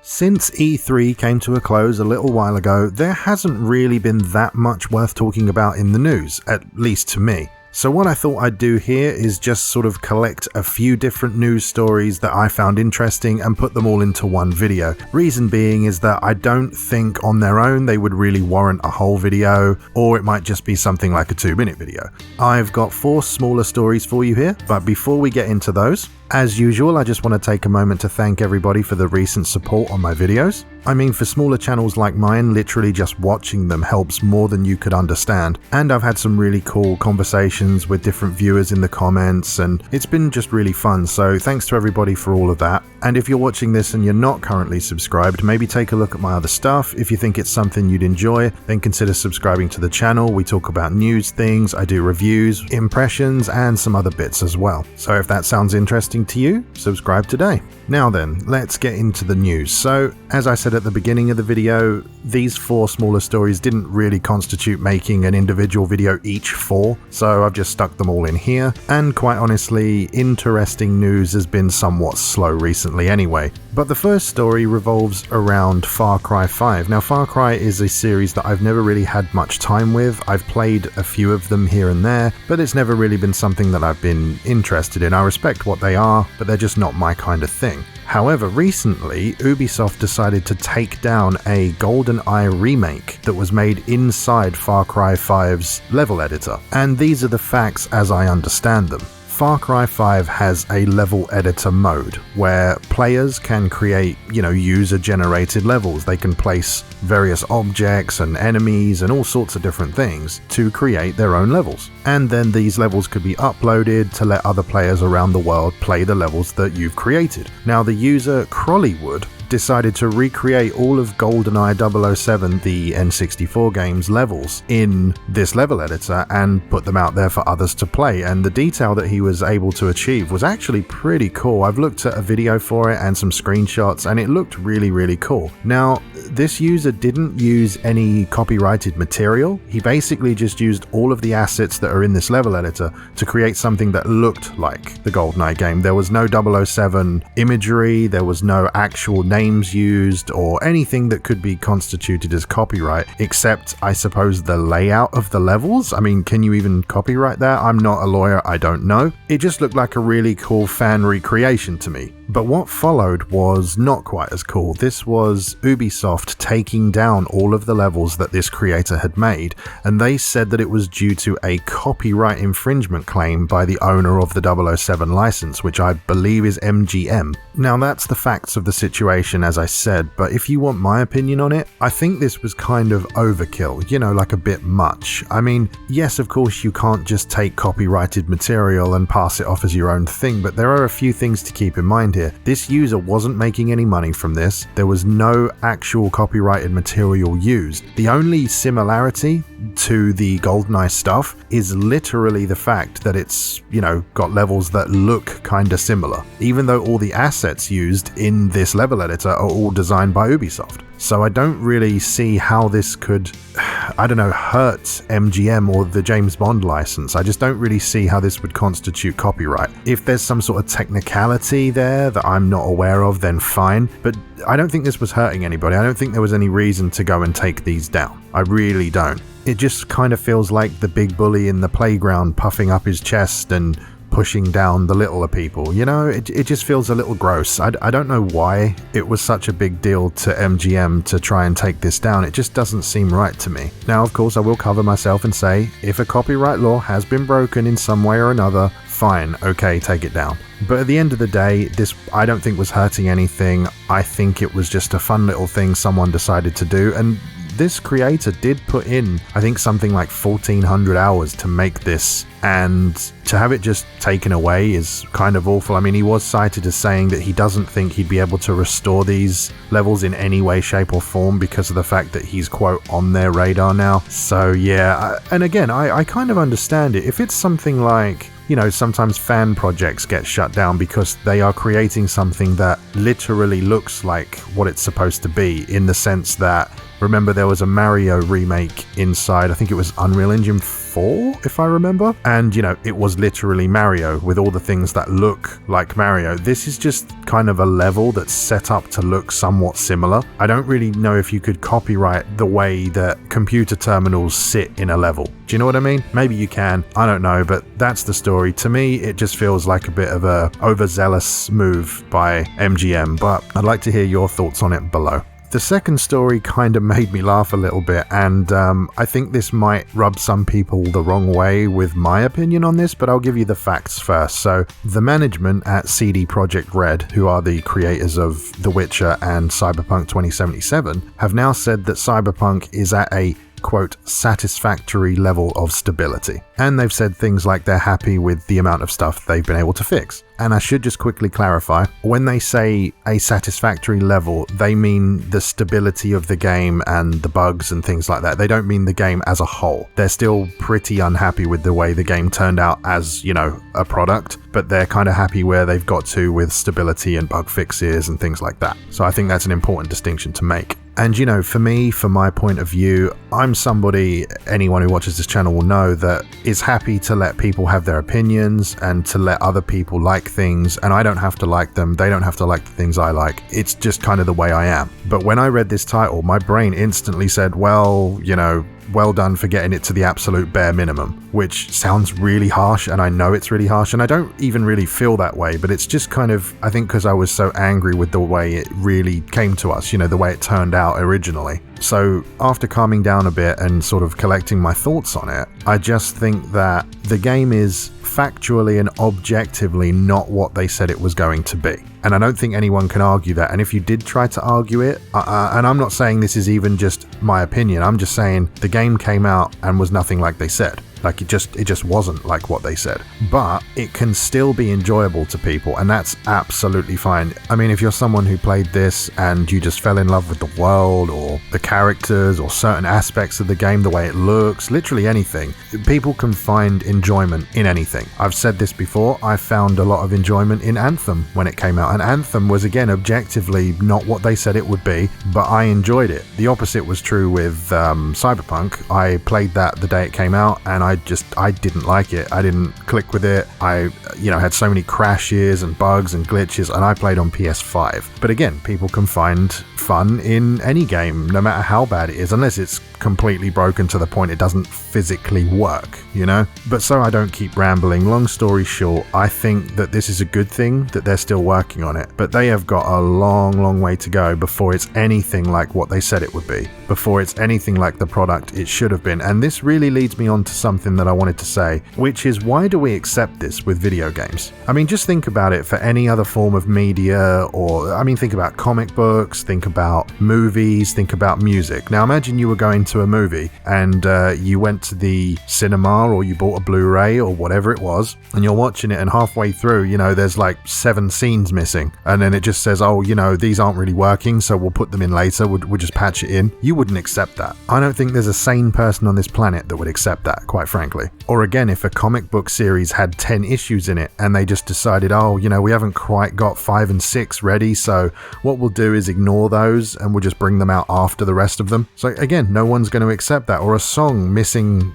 Since E3 came to a close a little while ago, there hasn't really been that much worth talking about in the news, at least to me. So what I thought I'd do here is just sort of collect a few different news stories that I found interesting and put them all into one video. Reason being is that I don't think on their own they would really warrant a whole video, or it might just be something like a 2-minute video. I've got 4 smaller stories for you here, but before we get into those, as usual, I just want to take a moment to thank everybody for the recent support on my videos. I mean, for smaller channels like mine, literally just watching them helps more than you could understand. And I've had some really cool conversations with different viewers in the comments, and it's been just really fun. So thanks to everybody for all of that. And if you're watching this and you're not currently subscribed, maybe take a look at my other stuff. If you think it's something you'd enjoy, then consider subscribing to the channel. We talk about news things, I do reviews, impressions, and some other bits as well. So if that sounds interesting to you, subscribe today. Now then, let's get into the news. So, as I said at the beginning of the video, these 4 smaller stories didn't really constitute making an individual video each for, so I've just stuck them all in here. And quite honestly, interesting news has been somewhat slow recently anyway. But the first story revolves around Far Cry 5. Now, Far Cry is a series that I've never really had much time with. I've played a few of them here and there, but it's never really been something that I've been interested in. I respect what they are, but they're just not my kind of thing. However, recently, Ubisoft decided to take down a Goldeneye remake that was made inside Far Cry 5's level editor. And these are the facts as I understand them. Far Cry 5 has a level editor mode where players can create, user-generated levels. They can place various objects and enemies and all sorts of different things to create their own levels. And then these levels could be uploaded to let other players around the world play the levels that you've created. Now, the user Crollywood decided to recreate all of Goldeneye 007, the N64 game's levels, in this level editor and put them out there for others to play. And the detail that he was able to achieve was actually pretty cool. I've looked at a video for it and some screenshots, and it looked really, really cool. Now, this user didn't use any copyrighted material. He basically just used all of the assets that are in this level editor to create something that looked like the Goldeneye game. There was no 007 imagery, there was no actual names used or anything that could be constituted as copyright, except I suppose the layout of the levels. I mean, can you even copyright that? I'm not a lawyer, I don't know. It just looked like a really cool fan recreation to me. But what followed was not quite as cool. This was Ubisoft taking down all of the levels that this creator had made, and they said that it was due to a copyright infringement claim by the owner of the 007 license, which I believe is MGM. Now, that's the facts of the situation, as I said, but if you want my opinion on it, I think this was kind of overkill, like a bit much. I mean, yes, of course you can't just take copyrighted material and pass it off as your own thing, but there are a few things to keep in mind here. This user wasn't making any money from this. There was no actual copyrighted material used. The only similarity to the Goldeneye stuff is literally the fact that it's, got levels that look kinda similar, even though all the assets used in this level editor are all designed by Ubisoft. So I don't really see how this could, hurt MGM or the James Bond license. I just don't really see how this would constitute copyright. If there's some sort of technicality there that I'm not aware of, then fine. But I don't think this was hurting anybody. I don't think there was any reason to go and take these down. I really don't. It just kind of feels like the big bully in the playground puffing up his chest and pushing down the littler people. It just feels a little gross. I don't know why it was such a big deal to MGM to try and take this down. It just doesn't seem right to me. Now, of course, I will cover myself and say, if a copyright law has been broken in some way or another, fine, okay, take it down. But at the end of the day, this I don't think was hurting anything. I think it was just a fun little thing someone decided to do, and this creator did put in, I think, something like 1,400 hours to make this, and to have it just taken away is kind of awful. I mean, he was cited as saying that he doesn't think he'd be able to restore these levels in any way, shape or form because of the fact that he's, quote, on their radar now. So yeah, and again, I kind of understand it. If it's something like, sometimes fan projects get shut down because they are creating something that literally looks like what it's supposed to be, in the sense that, remember, there was a Mario remake inside, I think it was Unreal Engine 4, if I remember. And, it was literally Mario with all the things that look like Mario. This is just kind of a level that's set up to look somewhat similar. I don't really know if you could copyright the way that computer terminals sit in a level. Do you know what I mean? Maybe you can. I don't know, but that's the story. To me, it just feels like a bit of a overzealous move by MGM, but I'd like to hear your thoughts on it below. The second story kind of made me laugh a little bit, and I think this might rub some people the wrong way with my opinion on this, but I'll give you the facts first. So, the management at CD Projekt Red, who are the creators of The Witcher and Cyberpunk 2077, have now said that Cyberpunk is at a quote, satisfactory level of stability. And they've said things like they're happy with the amount of stuff they've been able to fix. And I should just quickly clarify, when they say a satisfactory level, they mean the stability of the game and the bugs and things like that. They don't mean the game as a whole. They're still pretty unhappy with the way the game turned out as, a product, but they're kind of happy where they've got to with stability and bug fixes and things like that. So I think that's an important distinction to make. And for me, from my point of view, I'm somebody, anyone who watches this channel will know, that is happy to let people have their opinions and to let other people like things, and I don't have to like them, they don't have to like the things I like. It's just kind of the way I am. But when I read this title, my brain instantly said, well done for getting it to the absolute bare minimum, which sounds really harsh, and I know it's really harsh, and I don't even really feel that way, but it's just kind of, I think because I was so angry with the way it really came to us, the way it turned out originally. So after calming down a bit and sort of collecting my thoughts on it, I just think that the game is factually and objectively not what they said it was going to be. And I don't think anyone can argue that. And if you did try to argue it, and I'm not saying this is even just my opinion, I'm just saying the game came out and was nothing like they said. Like it just wasn't like what they said. But it can still be enjoyable to people, and that's absolutely fine. I mean, if you're someone who played this and you just fell in love with the world or the characters or certain aspects of the game, the way it looks, literally anything, people can find enjoyment in anything. I've said this before, I found a lot of enjoyment in Anthem when it came out, and Anthem was again objectively not what they said it would be, but I enjoyed it. The opposite was true with Cyberpunk. I played that the day it came out, and I didn't like it. I didn't click with it. I had so many crashes and bugs and glitches, and I played on PS5. But again, people can find fun in any game, no matter how bad it is, unless it's completely broken to the point it doesn't physically work, But so I don't keep rambling. Long story short, I think that this is a good thing that they're still working on it, but they have got a long, long way to go before it's anything like what they said it would be, before it's anything like the product it should have been. And this really leads me on to something that I wanted to say, which is, why do we accept this with video games? I mean, just think about it for any other form of media, think about comic books, think about movies, think about music. Now imagine you were going to a movie and you went to the cinema, or you bought a Blu-ray or whatever it was, and you're watching it, and halfway through, there's like 7 scenes missing, and then it just says, these aren't really working, so we'll put them in later, we'll just patch it in. You wouldn't accept that. I don't think there's a sane person on this planet that would accept that, quite frankly. Or again, if a comic book series had 10 issues in it and they just decided, we haven't quite got 5 and 6 ready, so what we'll do is ignore those and we'll just bring them out after the rest of them. So again, no one's going to accept that. Or a song missing,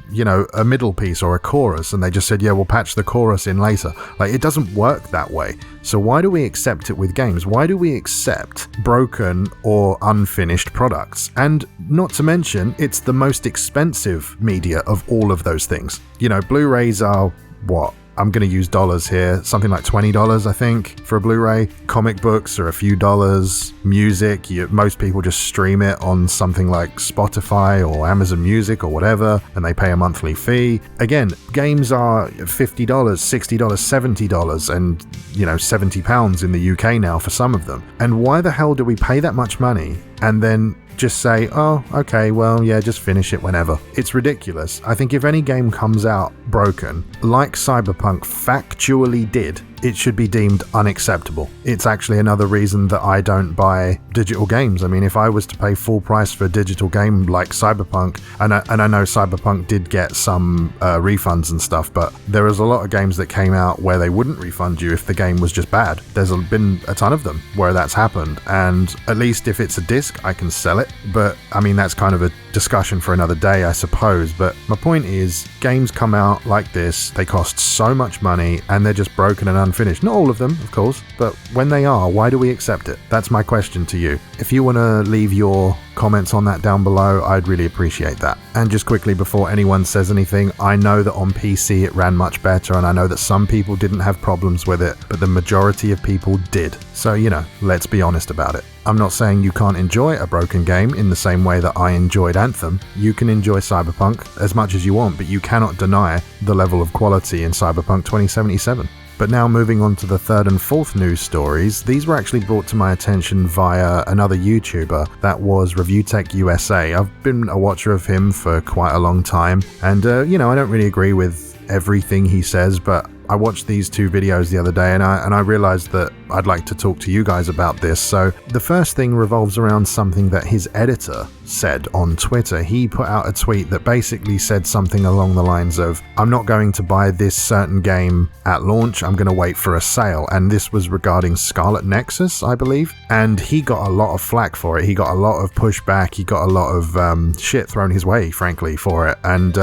a middle piece or a chorus, and they just said, we'll patch the chorus in later. Like, it doesn't work that way. So why do we accept it with games? Why do we accept broken or unfinished products? And not to mention, it's the most expensive media of all of those things. Blu-rays are what? I'm going to use dollars here, something like $20, I think, for a Blu-ray. Comic books are a few dollars. Music, most people just stream it on something like Spotify or Amazon Music or whatever, and they pay a monthly fee. Again, games are $50, $60, $70, and, £70 in the UK now for some of them. And why the hell do we pay that much money and then just say, just finish it whenever? It's ridiculous. I think if any game comes out broken, like Cyberpunk factually did, it should be deemed unacceptable. It's actually another reason that I don't buy digital games. I mean, if I was to pay full price for a digital game like Cyberpunk, and I know Cyberpunk did get some refunds and stuff, but there was a lot of games that came out where they wouldn't refund you if the game was just bad. There's been a ton of them where that's happened, and at least if it's a disc, I can sell it. But I mean, that's kind of a discussion for another day, I suppose. But my point is, games come out like this, they cost so much money, and they're just broken and unfinished. Not all of them, of course, but when they are, why do we accept it? That's my question to you. If you want to leave your comments on that down below, I'd really appreciate that. And just quickly before anyone says anything, I know that on PC it ran much better, and I know that some people didn't have problems with it, but the majority of people did. So, you know, let's be honest about it. I'm not saying you can't enjoy a broken game in the same way that I enjoyed Anthem. You can enjoy Cyberpunk as much as you want, but you cannot deny the level of quality in Cyberpunk 2077. But now moving on to the third and fourth news stories, these were actually brought to my attention via another YouTuber, that was ReviewTech USA. I've been a watcher of him for quite a long time, and you know, I don't really agree with everything he says, but I watched these two videos the other day and I realized that I'd like to talk to you guys about this. So the first thing revolves around something that his editor said on Twitter. He put out a tweet that basically said something along the lines of, I'm not going to buy this certain game at launch, I'm going to wait for a sale. And this was regarding Scarlet Nexus, I believe. And he got a lot of flack for it. He got a lot of pushback. He got a lot of shit thrown his way, frankly, for it. And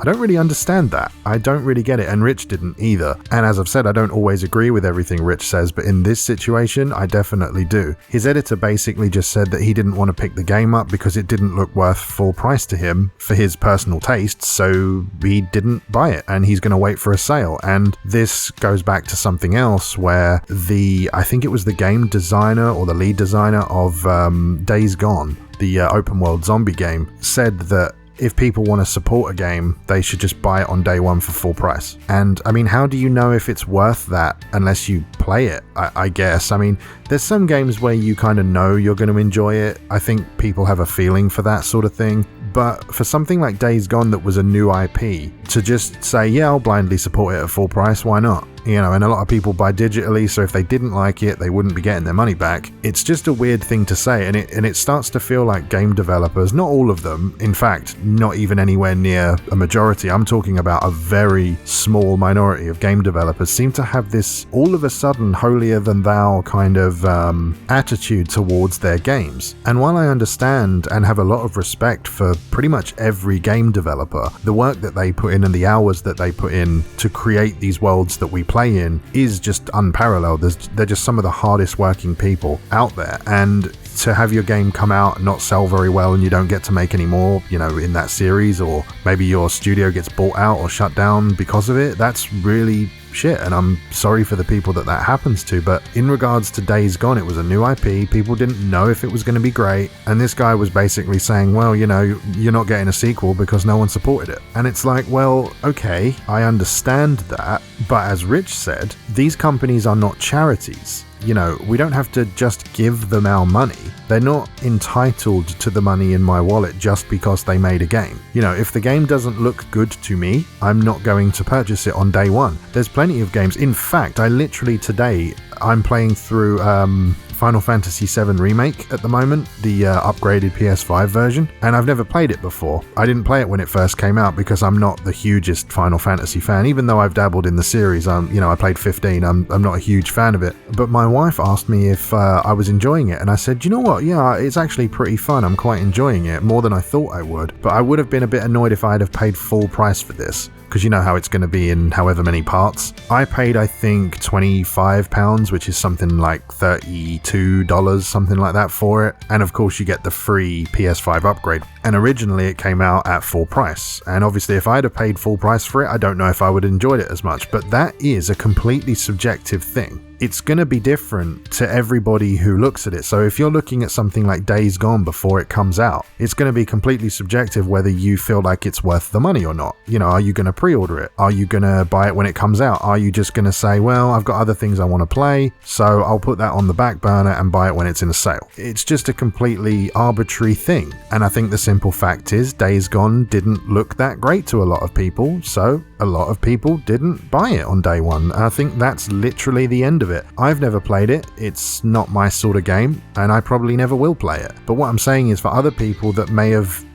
I don't really understand that. I don't really get it, and Rich didn't either. And as I've said, I don't always agree with everything Rich says, but in this situation, I definitely do. His editor basically just said that he didn't want to pick the game up because it didn't look worth full price to him for his personal taste, so he didn't buy it, and he's going to wait for a sale. And this goes back to something else where I think it was the game designer or the lead designer of Days Gone, the open world zombie game, said that if people want to support a game, they should just buy it on day one for full price. And I mean, how do you know if it's worth that unless you play it, I guess? I mean, there's some games where you kind of know you're going to enjoy it. I think people have a feeling for that sort of thing. But for something like Days Gone that was a new IP, to just say, yeah, I'll blindly support it at full price, why not? You know, and a lot of people buy digitally, so if they didn't like it, they wouldn't be getting their money back. It's just a weird thing to say, and it starts to feel like game developers, not all of them, in fact, not even anywhere near a majority, I'm talking about a very small minority of game developers, seem to have this all of a sudden holier than thou kind of attitude towards their games. And while I understand and have a lot of respect for pretty much every game developer, the work that they put in and the hours that they put in to create these worlds that we play in is just unparalleled. They're just some of the hardest working people out there, and to have your game come out and not sell very well and you don't get to make any more, you know, in that series, or maybe your studio gets bought out or shut down because of it, that's really shit, and I'm sorry for the people that happens to. But in regards to Days Gone, it was a new IP, people didn't know if it was going to be great, and this guy was basically saying, well, you know, you're not getting a sequel because no one supported it. And it's like, well, okay, I understand that, but as Rich said, these companies are not charities. You know, we don't have to just give them our money. They're not entitled to the money in my wallet just because they made a game. You know, if the game doesn't look good to me, I'm not going to purchase it on day one. There's plenty of games. In fact, I literally today, I'm playing through Final Fantasy VII Remake at the moment, the upgraded PS5 version, and I've never played it before. I didn't play it when it first came out because I'm not the hugest Final Fantasy fan, even though I've dabbled in the series. You know, I played 15, I'm not a huge fan of it. But my wife asked me if I was enjoying it, and I said, you know what, yeah, it's actually pretty fun, I'm quite enjoying it, more than I thought I would. But I would have been a bit annoyed if I'd have paid full price for this, because you know how it's going to be in however many parts. I paid, I think, £25, which is something like $32, something like that for it. And of course you get the free PS5 upgrade. And originally it came out at full price. And obviously if I'd have paid full price for it, I don't know if I would have enjoyed it as much. But that is a completely subjective thing. It's going to be different to everybody who looks at it. So if you're looking at something like Days Gone before it comes out, it's going to be completely subjective whether you feel like it's worth the money or not. You know, are you going to pre-order it? Are you going to buy it when it comes out? Are you just going to say, well, I've got other things I want to play, so I'll put that on the back burner and buy it when it's in a sale? It's just a completely arbitrary thing. And I think the simple fact is Days Gone didn't look that great to a lot of people, so a lot of people didn't buy it on day one. I think that's literally the end of it. I've never played it, it's not my sort of game, and I probably never will play it. But what I'm saying is for other people that may have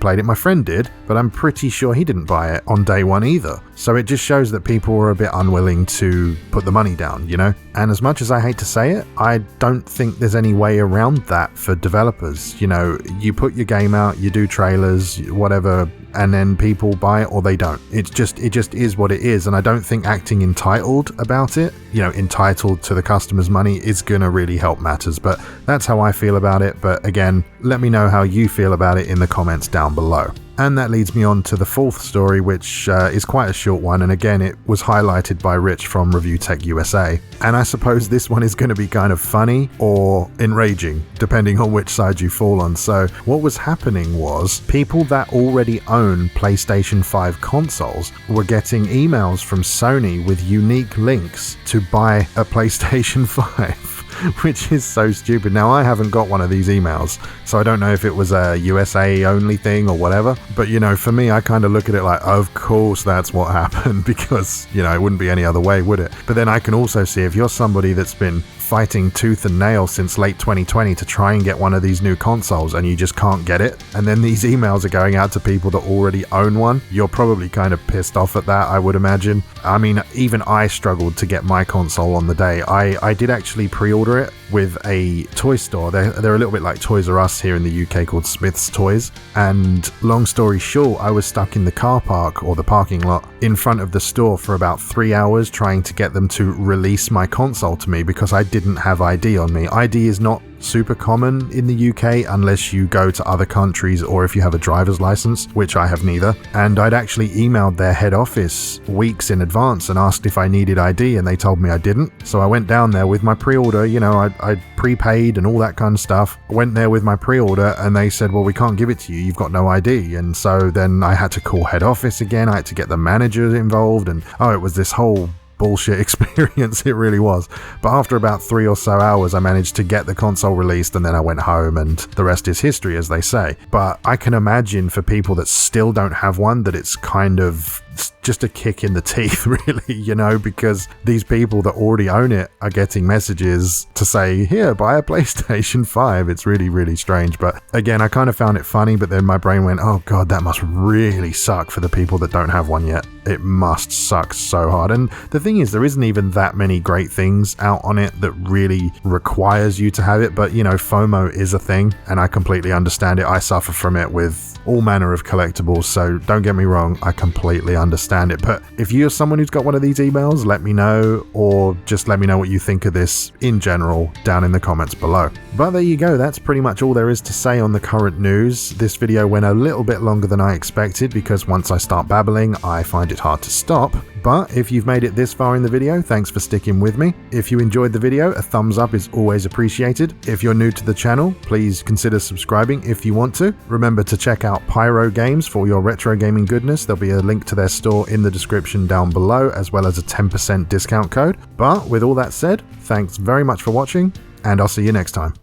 played it, my friend did, but I'm pretty sure he didn't buy it on day one either. So it just shows that people were a bit unwilling to put the money down, And as much as I hate to say it, I don't think there's any way around that for developers. You put your game out, you do trailers, whatever, and then people buy it or they don't. It just is what it is, and I don't think acting entitled about it, entitled to the customer's money, is gonna really help matters. But that's how I feel about it. But again, let me know how you feel about it in the comments down below. And that leads me on to the fourth story, which is quite a short one, and again it was highlighted by Rich from Review Tech USA. And I suppose this one is going to be kind of funny or enraging, depending on which side you fall on. So what was happening was people that already own PlayStation 5 consoles were getting emails from Sony with unique links to buy a PlayStation 5. Which is so stupid. Now, I haven't got one of these emails, so I don't know if it was a USA only thing or whatever, but for me, I kind of look at it like, of course that's what happened, because it wouldn't be any other way, would it? But then I can also see, if you're somebody that's been fighting tooth and nail since late 2020 to try and get one of these new consoles and you just can't get it, and then these emails are going out to people that already own one, you're probably kind of pissed off at that, I would imagine. I mean, even I struggled to get my console on the day. I did actually pre-order it with a toy store. They're a little bit like Toys R Us here in the UK, called Smith's Toys, and long story short, I was stuck in the car park, or the parking lot, in front of the store for about 3 hours trying to get them to release my console to me because I didn't have ID on me. ID is not super common in the UK unless you go to other countries or if you have a driver's license, which I have neither. And I'd actually emailed their head office weeks in advance and asked if I needed ID, and they told me I didn't. So I went down there with my pre-order, I prepaid and all that kind of stuff. I went there with my pre-order and they said, well, we can't give it to you, you've got no ID. And so then I had to call head office again, I had to get the manager involved, and it was this whole bullshit experience, it really was. But after about 3 or so hours, I managed to get the console released, and then I went home, and the rest is history, as they say. But I can imagine for people that still don't have one, that it's kind of just a kick in the teeth, really, because these people that already own it are getting messages to say, here, buy a PlayStation 5. It's really, really strange. But again, I kind of found it funny, but then my brain went, oh god, that must really suck for the people that don't have one yet. It must suck so hard. And the thing is, there isn't even that many great things out on it that really requires you to have it, but FOMO is a thing, and I completely understand it. I suffer from it with all manner of collectibles, so don't get me wrong, I completely understand it. But if you're someone who's got one of these emails, let me know, or just let me know what you think of this in general down in the comments below. But there you go, that's pretty much all there is to say on the current news. This video went a little bit longer than I expected, because once I start babbling, I find it hard to stop. But if you've made it this far in the video, thanks for sticking with me. If you enjoyed the video, a thumbs up is always appreciated. If you're new to the channel, please consider subscribing if you want to. Remember to check out Pyro Games for your retro gaming goodness. There'll be a link to their store in the description down below, as well as a 10% discount code. But with all that said, thanks very much for watching, and I'll see you next time.